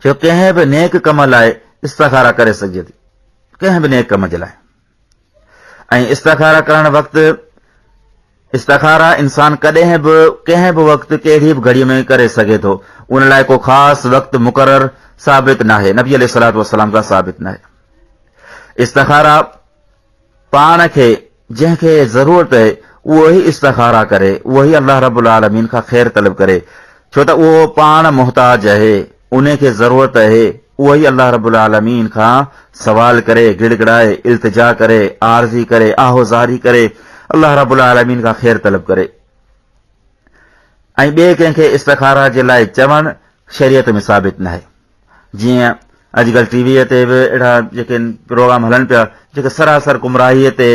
छो कंहिं बि नेक कम लाइ इस्तिखारा करे सघिजे थी, कंहिं बि नेक कम जे लाइ। ऐं इस्तिखारा करण वक़्तु इस्तिखारा इंसान कॾहिं बि कंहिं बि वक़्तु कहिड़ी बि घड़ीअ में करे सघे थो, उन लाइ को ख़ासि वक़्तु मुक़ररु साबित नाहे, नबी अलैहिस्सलातु वस्सलाम खां साबित नाहे। इस्तिखारा पाण खे जंहिंखे ज़रूरत आहे उहो ई इस्तिखारा करे, उहो ई अल्लाह रब्बुल आलमीन खां ख़ैर तलब करे, छो त उहो पाण मुहताज आहे, उन खे ज़रूरत आहे, उहो ई अल्लाह रब्बुल आलमीन खां सवाल करे, गिड़गिड़ाए, इल्तिजा करे, आरज़ी करे, आहोज़ारी करे, अल्लाह रब्बुल आलमीन खां ख़ैर तलब करे। ऐं ॿिए कंहिंखे इस्तिखारा जे लाइ चवणु शरीयत में साबित नाहे। जीअं अॼुकल्ह टीवीअ ते बि अहिड़ा जेके प्रोग्राम हलनि पिया जेके सरासर गुमराहीअ ते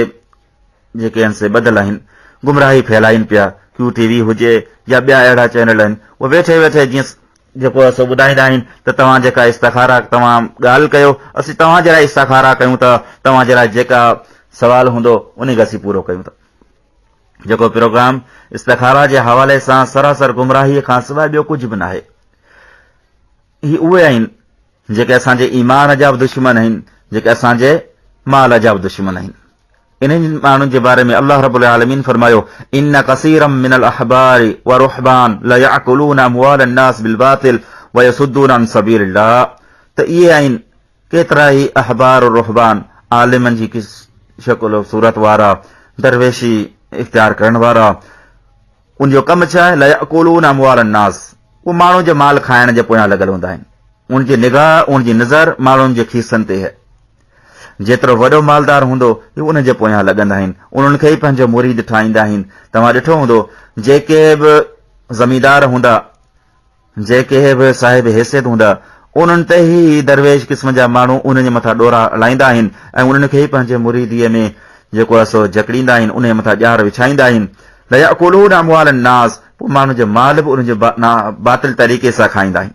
जेके आहिनि से ॿधल आहिनि, गुमराही फैलाइनि पिया, क्यू टीवी हुजे या ॿिया अहिड़ा चैनल आहिनि, उहे वेठे वेठे जीअं जेको असां ॿुधाईंदा आहिनि त तव्हां जेका इस्तिखारा तव्हां ॻाल्हि कयो, असीं तव्हां जे लाइ इस्तिखारा कयूं था, तव्हां जे लाइ जेका सवाल हूंदो उन खे असीं पूरो कयूं था। जेको प्रोग्राम इस्तिखारा जे हवाले सां सरासर गुमराहीअ खां सवाइ ॿियो कुझु बि नाहे। ही उहे आहिनि जेके असांजे ईमान जा बि दुश्मन आहिनि, जेके असांजे माल जा बि दुश्मन आहिनि। इन्हनि माण्हुनि जे बारे में अल्लाह रब्बुल आलमीन फरमायो, इन कसीरम मिनल अहबारी व रुहबान ला याकुलून अमवाल अन्नास बिल बातिल व यसुद्दून अन सबीलिल्लाह। त इहे आहिनि केतिरा ई अहबार और रुहबान, आलिमनि जी शक्ल सूरत वारा, दरवेशी इख्तियार करण वारा। उनजो कमु छा आहे? ला याकुलून अमवाल अन्नास, उहे माण्हू जे माल खाइण जे पोयां लॻल हूंदा आहिनि। उनजी निगाह, उनजी नज़र माण्हुनि जे खीसनि ते है। जेतिरो वॾो मालदार हूंदो उन जे पोयां लॻंदा आहिनि, उन्हनि खे ई पंहिंजो मुरीद ठाहींदा आहिनि। तव्हां ॾिठो हूंदो जेके बि ज़मींदार हूंदा, जेके बि साहिब हैसियत हूंदा, उन्हनि ते ई दरवेश क़िस्म जा माण्हू उन्हनि जे मथां ॾोरा हलाईंदा आहिनि ऐं उन्हनि खे ई पंहिंजे मुरीदीअ में जेको आहे सो जकड़ींदा आहिनि, उन जे मथां ॼार विछाईंदा आहिनि। ला याकुलून अमवाल अन्नास, पोइ माण्हू जो माल बि उनजे बातिल तरीक़े सां खाईंदा आहिनि।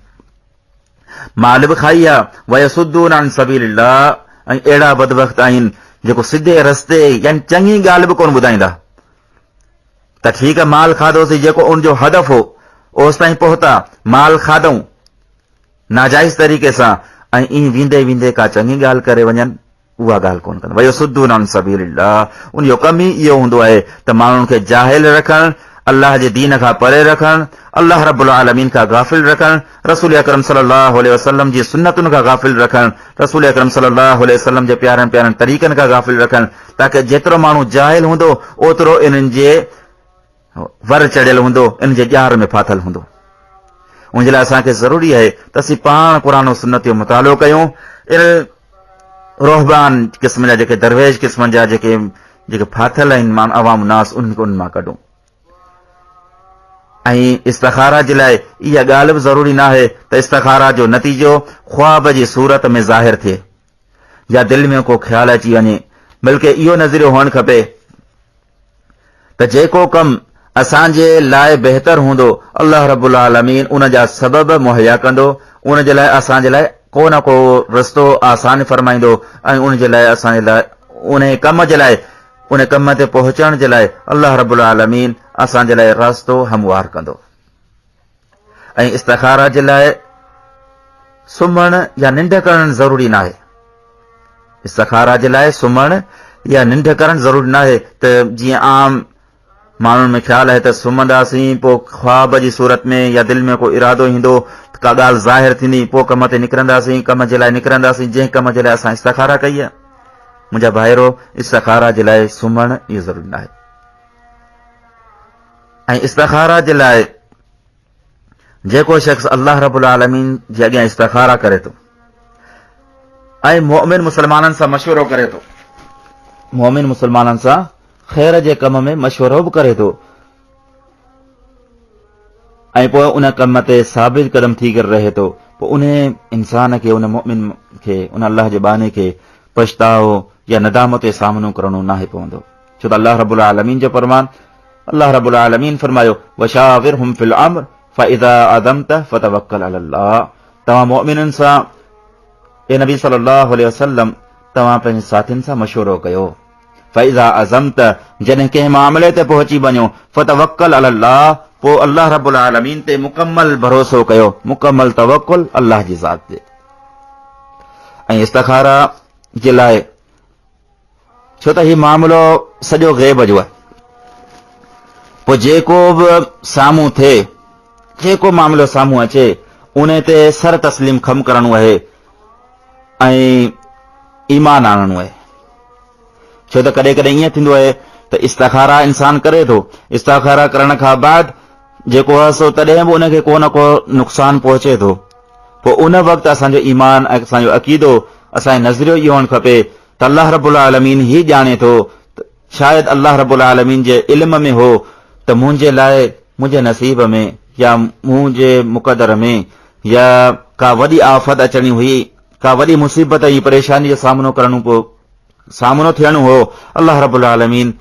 माल बि खाई आहे, वयसुद्दून अन सबीलिल्लाह, ऐं अहिड़ा बदबख्त आहिनि जेको सिधे रस्ते यानी चङी ॻाल्हि बि कोन ॿुधाईंदा। त ठीकु आहे, माल खाधोसीं, जेको उनजो हदफ़ हो ओसि ताईं पहुता, माल खाधऊं नाजाइज़ तरीक़े सां, ऐं ईअं वेंदे वेंदे का चङी ॻाल्हि करे वञनि, उहा ॻाल्हि कोन कंदा। वयसुद्दून अन सबीलिल्लाह, उनजो कमु ई इहो हूंदो आहे त माण्हुनि खे जाहिल रखणु, अल्लाह जे दीन खां परे रखणु, अल्लाह रब्बुल आलमीन खां गाफ़िल रखणु, रसूल अकरम सल्लल्लाहु अलैहि वसल्लम जी सुन्नतुनि खां गाफ़िल रखणु, रसूल अकरम सल्लल्लाहु अलैहि वसल्लम जे प्यारनि प्यारनि तरीक़नि खां गाफ़िल रखणु, ताकि जेतिरो माण्हू जाहिल हूंदो ओतिरो इन्हनि जे वर चढ़ियल हूंदो, इन जे ॼार में फाथल हूंदो। उन जे लाइ असांखे ज़रूरी आहे त असीं पाण क़ुरान ऐं सुन्नत जो मुतालो कयूं। इन रोहबान क़िस्म जा जेके दरवेश क़िस्म जा जेके फाथल आहिनि माण्हू अवाम नास, उन मां कढूं। ऐं इस्तिखारा जे लाइ इहा ॻाल्हि बि ज़रूरी न आहे त इस्तिखारा जो नतीजो ख्वाब जी सूरत में ज़ाहिर थिए या दिलि में को ख़्यालु अची वञे, बल्कि इहो नज़रियो हुअणु खपे त जेको कमु असांजे लाइ बहितर हूंदो, अल्लाह रब्बुल आलमीन उन जा सबब मुहैया कंदो, उन जे लाइ असांजे लाइ को न को रस्तो आसान फरमाईंदो, ऐं उन जे लाइ असांजे लाइ उन कम जे लाइ, उन कम ते पहुचण जे लाइ अल्लाह रब्बुल आलमीन असांजे लाइ रास्तो हमवार कंदो। ऐं इस्तिखारा जे लाइ सुम्हण या निंड करणु ज़रूरी न आहे। इस्तिखारा जे लाइ सुम्हण या निंड करणु ज़रूरी न आहे त जीअं आम माण्हुनि में ख़्यालु आहे त सुम्हंदासीं, पोइ ख्वाब जी सूरत में या दिलि में को इरादो ईंदो, का ॻाल्हि ज़ाहिर थींदी, पोइ कम ते निकिरंदासीं, कम जे लाइ निकिरंदासीं, जंहिं कम जे लाइ असां इस्तिखारा कई आहे। मुंहिंजा भाइरो, इस्तिखारा जे लाइ सुम्हण इहो ज़रूरी न आहे। ऐं इस्तिखारा जे लाइ जेको शख़्स अल्लाह रब्बुल आलमीन जे अॻियां इस्तिखारा करे थो ऐं मोमिन मुसलमाननि सां मशवरो करे थो, मोमिन मुसलमाननि सां ख़ैर जे कम में मशवरो बि करे थो, ऐं पोइ उन कम ते साबित कदम थी करे रहे थो, पोइ उन इंसान खे, उन मोमिन खे, उन अल्लाह जे बाने खे पछतावो या नदामत जो सामनो करणो नाहे पवंदो। छो त अल्लाह रब्बुल आलमीन जो फरमान, अल्लाह रब्बुल आलमीन फरमायो, वशाविरहुम फिल अम्र फइज़ा अज़मत फतवक्कल अलल्लाह। तव्हां मोमिननि सां, ए नबी सल्लल्लाहु अलैहि वसल्लम, तव्हां पंहिंजे साथियुनि सां मशवरो कयो। फइज़ा अज़मत, जॾहिं कंहिं मामले ते पहुची वञो, फतवक्कल अलल्लाह, पोइ अल्लाह रब्बुल आलमीन ते मुकम्मल भरोसो कयो, मुकम्मल तवक्कुल अल्लाह जी ज़ात ते। ऐं इस्तिखारा जे लाइ, छो त हीउ मामिलो सॼो ग़ैब जो आहे, पोइ जेको बि साम्हूं थिए, जेको मामिलो साम्हूं अचे, उन ते सर तस्लीम खम करणो आहे ऐं ईमान आणणो आहे। छो त कॾहिं कॾहिं ईअं थींदो आहे त इस्तिखारा इंसान करे थो, इस्तिखारा करण खां बाद जेको आहे सो तॾहिं बि उनखे को न को नुक़सान पहुचे थो, पोइ उन वक़्तु असांजो ईमान, असांजो अक़ीदो, असांजो नज़रियो इहो हुअणु खपे त अल्लाह रब्बुल आलमीन ही ॼाणे थो, शायदि अल्लाह रब्बुल आलमीन जे इल्म में हो त मुंहिंजे लाइ, मुंहिंजे नसीब में या मुंहिंजे मुक़दर में या का वॾी आफ़त अचणी हुई, का वॾी मुसीबत ऐं परेशानी जो सामनो थियणो हो, अल्लाह रब्बुल आलमीन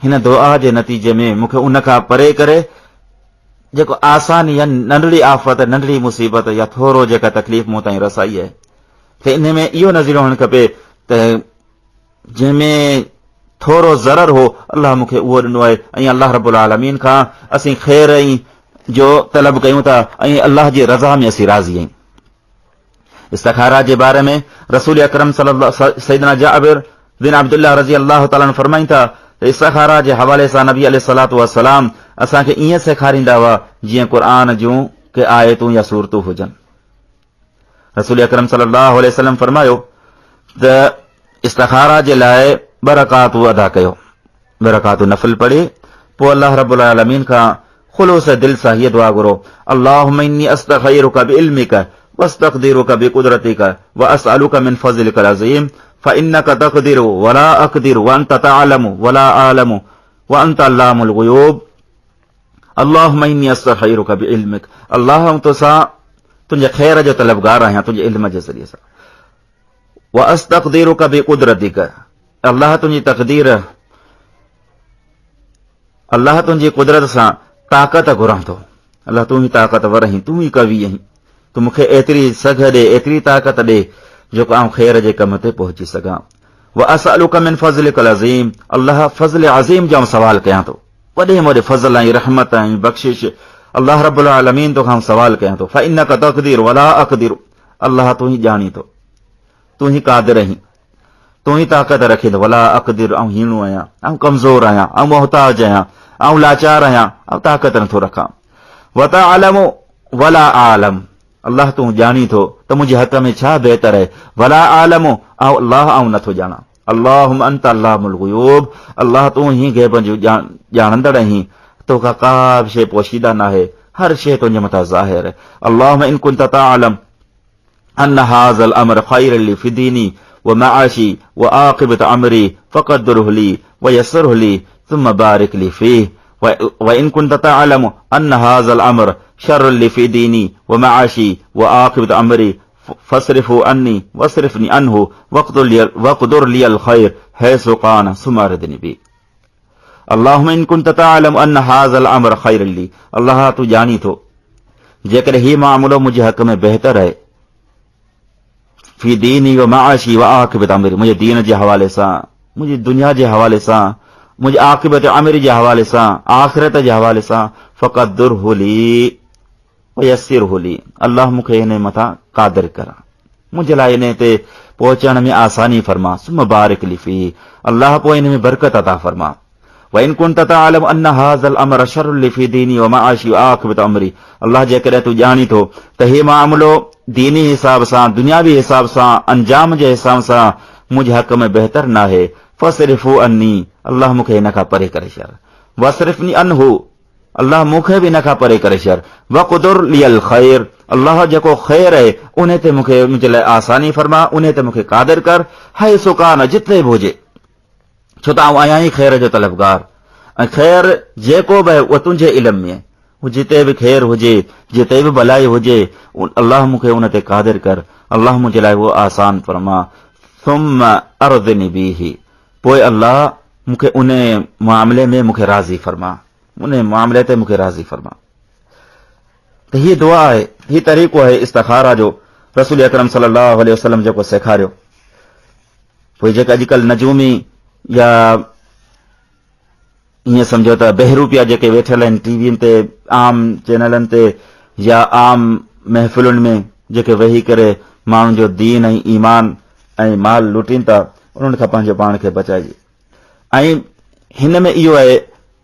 हिन दुआ जे नतीजे में मूंखे उन खां परे करे जेको आसान या नंढड़ी आफ़त, नंढड़ी मुसीबत या थोरो जेका तकलीफ़ मूं ताईं रसाई आहे, त इन में इहो नज़रियो हुअणु खपे त जंहिंमें थोरो ज़रर हो, अल्लाह मूंखे उहो ॾिनो आहे ऐं अल्लाह रब्बुल आलमीन खां असीं ख़ैर ऐं जो तलब कयूं था ऐं अल्लाह जी रज़ा में असीं राज़ी आहियूं। इस्तिखारा जे बारे में रसूल अकरम सैयदना जाबिर बिन अब्दुल्लाह रज़ी अल्लाह तआला अन्हु फरमाइनि था त इस्तिखारा जे हवाले सां नबी अलैहिस्सलातु वस्सलाम असांखे ईअं सेखारींदा हुआ जीअं क़ुर जूं के आयतूं या सूरतूं हुजनि। रसूल अकरम सल्लल्लाहु अलैहि वसल्लम फरमायो त इस्तिखारा जे लाइ 2 रकातूं अदा कयो, 2 रकातूं नफ़िल पढ़े, पोइ अल्लाह रब्बुल आलमीन खां खुलूस दिल सां हीअ दुआ घुरो, अल्लाहुम्मा इन्नी अस्तग़ीरुका बिइल्मिका वअस्तक़दिरुका बिक़ुदरतिका वअसअलुका मिन फ़ज़लिकल अज़ीम फ़इन्नका तक़दिरु वला अक़दिरु वअन्ता तअलमु वला आलमु वअन्ता अल्लामुल ग़ुयूब। अल्लाहुम्मा इन्नी अस्तग़ीरुका बिइल्मिक, अल्लाह तोसां तुंहिंजे ख़ैर जो तलबगार आहियां, तुंहिंजे इल्म जे ज़रिए सां। वअस्तक़दिरुका बिक़ुदरतिका, अल्लाह तुंहिंजी तक़दीर, अल्लाह तुंहिंजी कुदरत सां ताक़त घुरां थो, अल्लाह तूं ही ताक़तवर आहीं, तूं ही कवी आहीं, तूं मूंखे एतिरी सघ ॾे, एतिरी ताक़त ॾे जेको आउं ख़ैर जे कम ते पहुची सघां। वअसअलुका मिन फ़ज़लिकल अज़ीम, अल्लाह फ़ज़ल अज़ीम जो सवाल कयां थो, वॾे में वॾे फ़ज़ल ऐं रहमत ऐं बख़्शिश अल्लाह रब्बुल आलमीन तोखां सवाल कयां थो। फ़इन्नका तक़दिरु वला अक़दिरु, अल्लाह तूं ही ॼाणी थो, तूं ही क़ादिर आहीं, तूं ही ताक़त रखे थो। वला अक़दिरु, आउं हीणो आहियां, आउं कमज़ोर आहियां, आउं मोहताज आहियां, आउं लाचार आहियां, आउं ताक़त नथो रखां। वतअलमु वला आलम, अल्लाह तूं ॼाणी थो त मुंहिंजे हक़ में छा बहितर आहे। वला आलमु, अल्लाह आउं नथो ॼाणां। अल्लाहुम्मा अंता अल्लामुल ग़ुयूब, अल्लाह तूं ही ग़ैब जो ॼाणंदड़ आहीं, तोखां का बि शइ पोशीदा न आहे, हर शइ तुंहिंजे मथां ज़ाहिर आहे। अल्लाहुम्मा इन कुंत तअलम अन हाज़ल अमर ख़ैरुल ली फ़ी दीनी व मआशी व आक़िबत अमरी फ़क़द्दिरहु ली व यस्सिरहु ली थुम्मा बारिक ली फ़ीह व इन कुंत तअलम अन हाज़ल अमर शर्रुल ली फ़ी दीनी व मआशी व आक़िबत अमरी फ़स्रिफ़हु अन्नी वस्रिफ़नी अन्हु वक़्दुर लियल ख़ैर हैसु कान सुम्मा रिदनी बी। अल्लाहुम्मा इन कुंत तअलम अन हाज़ल अमर ख़ैरुल ली, अल्लाह तूं ॼाणी थो जेकॾहिं हीउ मामलो मुंहिंजे हक़ में बहितर आहे, फ़ी दीनी व मआशी व आक़िबत अमरी, मुंहिंजे दीन जे हवाले सां, मुंहिंजी दुनिया जे हवाले सां, मुंहिंजे आक़िबत अमरी जे हवाले सां, आख़िरत जे हवाले सां, फ़क़द्दिरहु ली व यस्सिरहु ली, अल्लाह मूंखे हिन मथां क़ादिर कर, मुंहिंजे लाइ इन ते पहुचण में आसानी फरमा। सुम्मा बारिक ली फ़ीह, अल्लाह पोइ इन में बरकत अता फरमा। व इन कुंत तअलम अन हाज़ल अमर शर्रुल ली फ़ी दीनी व मआशी व आक़िबत अमरी, अल्लाह जेकॾहिं तूं ॼाणी थो त हीउ मामिलो दीनी हिसाब सां, दुनियावी हिसाब सां, अंजाम जे हिसाब सां मुंहिंजे हक़ में बहितर न आहे, फ़स्रिफ़हु अन्नी, अल्लाह मूंखे हिन खां परे करे छॾ। वस्रिफ़नी अन्हु, अल्लाह मूंखे बि हिन खां परे करे छॾ। वक़्दुर लियल ख़ैर, अल्लाह जेको ख़ैर आहे उन ते मूंखे, मुंहिंजे लाइ आसानी फरमा, उन ते मूंखे क़ादिर कर। हैसु कान, जिते बि हुजे, छो त आउं आहियां ई ख़ैर जो तलबगार, ऐं ख़ैर जेको बि आहे उहो तुंहिंजे इल्म में, जिते बि ख़ैर हुजे, जिते बि भलाई हुजे, अल्लाह मूंखे उन ते क़ादिर कर, अल्लाह मुंहिंजे लाइ उहो आसान फरमा। सुम्मा अर्ज़िनी बीही, पोइ अल्लाह मूंखे उन मामले में मूंखे राज़ी फरमा, उन मामले ते मूंखे राज़ी फरमा। त हीअ दुआ आहे, हीअ तरीक़ो आहे इस्तिखारा जो, रसूल अकरम सल्लल्लाहु अलैहि वसल्लम जेको सेखारियो। पोइ जेके अॼुकल्ह नजूमी या ईअं सम्झो त बहरूपिया जेके वेठल आहिनि टीवीनि ते आम चैनलनि ते या आम महफ़िलुनि में जेके वेही करे माण्हुनि जो दीन ऐं ईमान ऐं माल लुटीनि था, उन्हनि खां पंहिंजो पाण खे बचाइजे। ऐं हिन में इहो आहे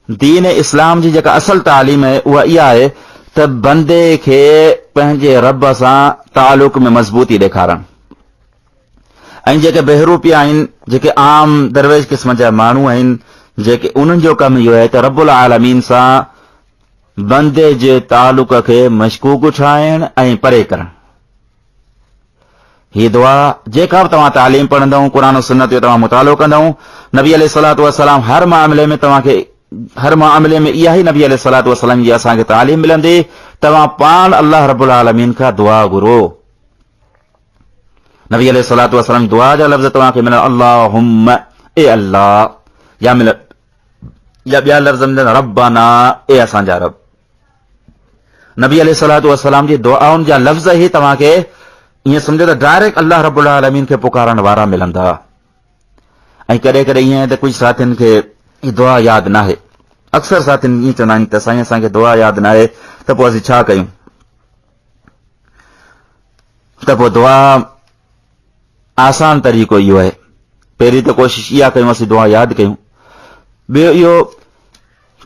दीन इस्लाम जी जेका असल तालीम आहे उहा इहा आहे त बंदे खे पंहिंजे रब सां तालुक में मज़बूती ॾेखारणु। ऐं जेके बहरूपिया आहिनि, जेके आम दरवेश क़िस्म जा माण्हू आहिनि, जेके उन्हनि जो कमु इहो आहे त रब्बुल आलमीन सां बंदे जे तालुक खे मशकूक ठाहिण ऐं परे करणु। हीअ दुआ जेका बि तव्हां तालीम पढ़ंदव, क़ुरान सुन्नत जो तव्हां मुतालो कंदव, नबी अलैहिस्सलातु वस्सलाम हर मामले में तव्हांखे हर मामले में इहा ई नबी अलैहिस्सलातु वस्सलाम जी असांखे तालीम मिलंदी। तव्हां पाण अल्लाह रब्बुल आलमीन खां दुआ घुरो। नबी अलैहिस्सलातु वस्सलाम दुआ जा लफ़्ज़ तव्हांखे मिलंदा, अल्लाहुम्मा ए अल्लाह, या मिल या ॿिया लफ़्ज़ मिलंदा रब्बाना ए असांजा रब। नबी अलैहिस्सलातु वस्सलाम जी दुआउनि जा लफ़्ज़ ई तव्हांखे ईअं सम्झो त डायरेक्ट अल्लाह रब्बुल आलमीन खे पुकारण वारा मिलंदा। ऐं कॾहिं कॾहिं ईअं त कुझु साथियुनि खे ही दुआ यादि नाहे। अक्सर साथियुनि ईअं चवंदा आहिनि त साईं असांखे दुआ यादि नाहे त पोइ असीं छा कयूं? त पोइ दुआ आसान तरीक़ो इहो आहे, पहिरीं त कोशिशि इहा कयूं असीं दुआ यादि कयूं। ॿियो इहो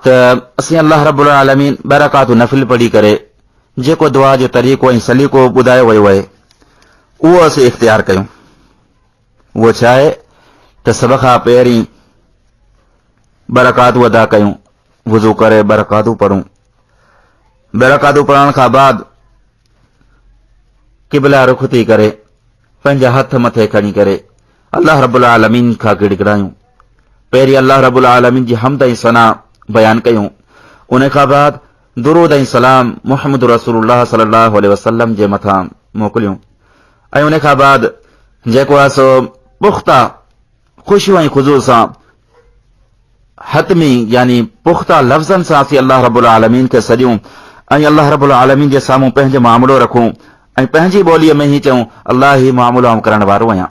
त असीं अल्लाह रब्बुल आलमीन बरकातु नफ़िल पढ़ी करे जेको दुआ जो तरीक़ो ऐं सलीक़ो ॿुधायो वियो आहे उहो असीं इख़्तियार कयूं। उहो छा आहे त सभ खां पहिरीं बरकातू अदा कयूं, वुज़ू करे बरकातू पढ़ूं। बरकातू पढ़ण खां बाद क़िबला रुख़ थी करे पंहिंजा हथ मथे खणी करे अल्लाह रब्बुल आलमीन खां गिड़गिड़ायूं। पहिरीं अल्लाह रब्बुल आलमीन जी हम्द ऐं सना बयान कयूं, उन खां बाद दुरूद ऐं सलाम मुहम्मद रसूलुल्लाह सल्लल्लाहु अलैहि वसल्लम जे मथां मोकिलियूं। ऐं उन खां बाद जेको आहे सो पुख्ता ख़ुशियूं ऐं ख़ुज़ू सां हतमी यानी पुख्ता लफ़्ज़नि सां असीं अल्लाह रब्बुल आलमीन खे सॼूं ऐं अल्लाह रब्बुल आलमीन जे साम्हूं पंहिंजो मामिलो रखूं ऐं पंहिंजी ॿोलीअ में ई चऊं अल्लाह ही मामिलो आउं करण वारो आहियां।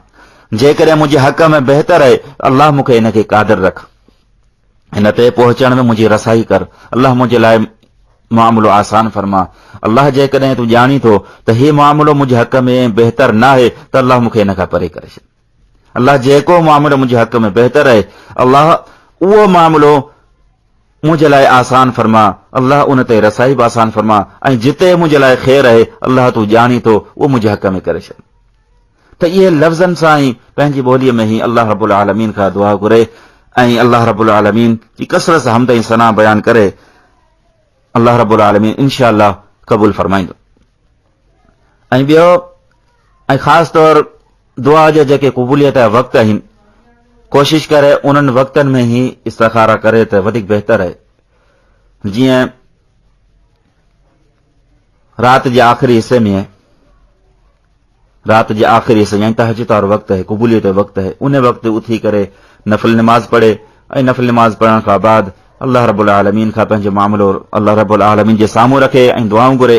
जेकॾहिं मुंहिंजे हक़ में बहितर आहे अल्लाह मूंखे इन खे क़ादिर रख, हिन ते पहुचण में मुंहिंजी रसाई कर, अल्लाह मुंहिंजे लाइ मामिलो आसान फरमा। अल्लाह जेकॾहिं तूं ॼाणी थो त हीउ मामिलो मुंहिंजे हक़ में बहितर न आहे त अल्लाह मूंखे इन खां परे करे छॾ। अल्लाह जेको मामिलो मुंहिंजे हक़ में बहितर आहे अल्लाह उहो मामिलो मुंहिंजे लाइ आसान फरमा, अल्लाह उन ते रसाई बि आसान फरमा, ऐं जिते मुंहिंजे लाइ ख़ैर आहे अल्लाह तूं ॼाणी थो उहो मुंहिंजे हक़ में करे छॾ। त इहे लफ़्ज़नि सां ई पंहिंजी ॿोलीअ में ई अल्लाह रब्बुल आलमीन खां दुआ घुरे ऐं अल्लाह रब्बुल आलमीन जी कसरत सां हम्द ऐं सना बयान करे अल्लाह रब्बुल आलमीन इंशा अल्लाह क़बूल फरमाईंदो। ऐं ॿियो ऐं ख़ासि तौर दुआ जे जेके क़बूलियत जा वक़्त आहिनि, कोशिशि करे उन्हनि वक़्तनि में ई इस्तिखारा करे त वधीक बहितर आहे। जीअं राति जे आख़िरी हिसे में आहे, राति जे आख़िरी हिसे यानी तहज्जुद वारो वक़्तु आहे, क़बूलियत जो वक़्तु आहे, उन वक़्तु उथी करे नफ़िल नमाज़ पढ़े ऐं नफ़िल नमाज़ पढ़ण खां बाद अल्लाह रब्बुल आलमीन खां पंहिंजो मामिलो अल्लाह रब्बुल आलमीन जे साम्हूं रखे ऐं दुआऊं घुरे।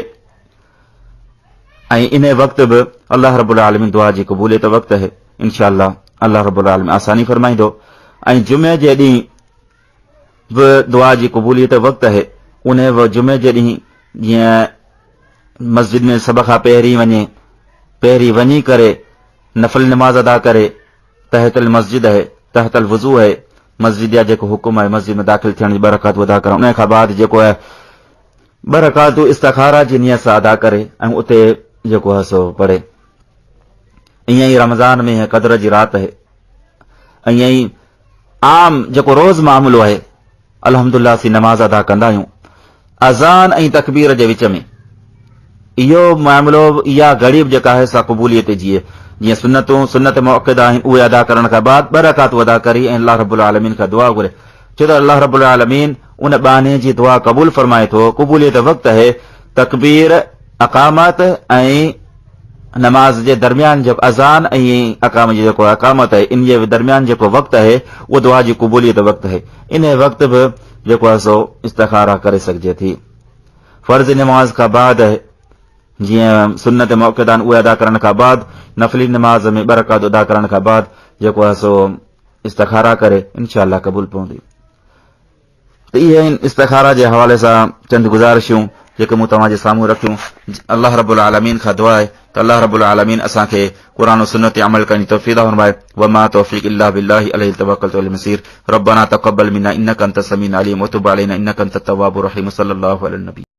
ऐं इन वक़्तु बि अल्लाह रब्बुल आलमीन दुआ जी क़बूलियत वक़्तु आहे, इंशा अल्लाह अल्लाह रब्बुल आलमीन आसानी फरमाईंदो। ऐं जुमे जे ॾींहुं बि दुआ जी क़बूलियत वक़्तु आहे, उन जुमे जे ॾींहुं जीअं मस्जिद में सभ खां पहिरीं वञी करे नफ़िल नमाज़ अदा करे, तहतल मस्जिद आहे, तहतल वुज़ू आहे, मस्जिद जा जेको हुकुम आहे मस्जिद में दाख़िल थियण जी बरकात अदा करणु, उन खां बाद जेको आहे बरकातू इस्तिखारा जी नियत सां अदा करे ऐं उते जेको आहे सो पढ़े। ईअं ई रमज़ान में क़द्र जी राति आहे, ईअं ई आम जेको रोज़ मामिलो आहे अल्हम्दुलिल्लाह असीं नमाज़ अदा कंदा आहियूं। अज़ान ऐं तकबीर जे विच में इहो मामिलो, इहा घड़ी बि जेका आहे सा क़बूलियत जी आहे। जीअं सुन्नत मुअक्कदा आहिनि उहे अदा करण खां बाद ॿ रकातूं अदा करी ऐं अल्लाह रब्बुल आलमीन खां दुआ घुरे, छो त अल्लाह रब्बुल आलमीन उन बाने जी दुआ क़बूल फरमाए थो। क़बूलियत वक़्तु आहे तकबीर, अक़ामत ऐं नमाज जे दरमियान जेको अज़ान ऐं अक़ाम जी जेको अक़ामत आहे इन जे दरमियान जेको वक़्तु आहे उहो दुआ जी क़बूलियत वक़्तु आहे। इन वक़्तु बि जेको आहे सो इस्तिखारा करे सघिजे थी। फ़र्ज़ नमाज खां बाद जीअं सुन्नत मुअक्कदा आहिनि उहे अदा करण खां बाद नफ़ली नमाज में ॿ रकात अदा करण खां बाद जेको आहे सो इस्तिखारा करे इंशा अल्लाह क़बूल पवंदी। त इहे इस्तिखारा जे हवाले सां चंद गुज़ारिशूं जेके मूं तव्हांजे साम्हूं रखियूं। अल्लाह रब्बुल आलमीन खां दुआ आहे त अल्लाह रब्बुल आलमीन असांखे क़ुरान और सुन्नत ते अमल करण जी तौफ़ीक़ फरमाए। व मा तौफ़ीक़ इल्ला बिल्लाहि अलैहि तवक्कलतु वल मसीर। रब्बना तक़ब्बल मिन्ना इन्नका अंतस समीउल अलीम व तुब अलैना इन्नका अंतत तव्वाबुर रहीम। सल्लल्लाहु अलैहि नबी।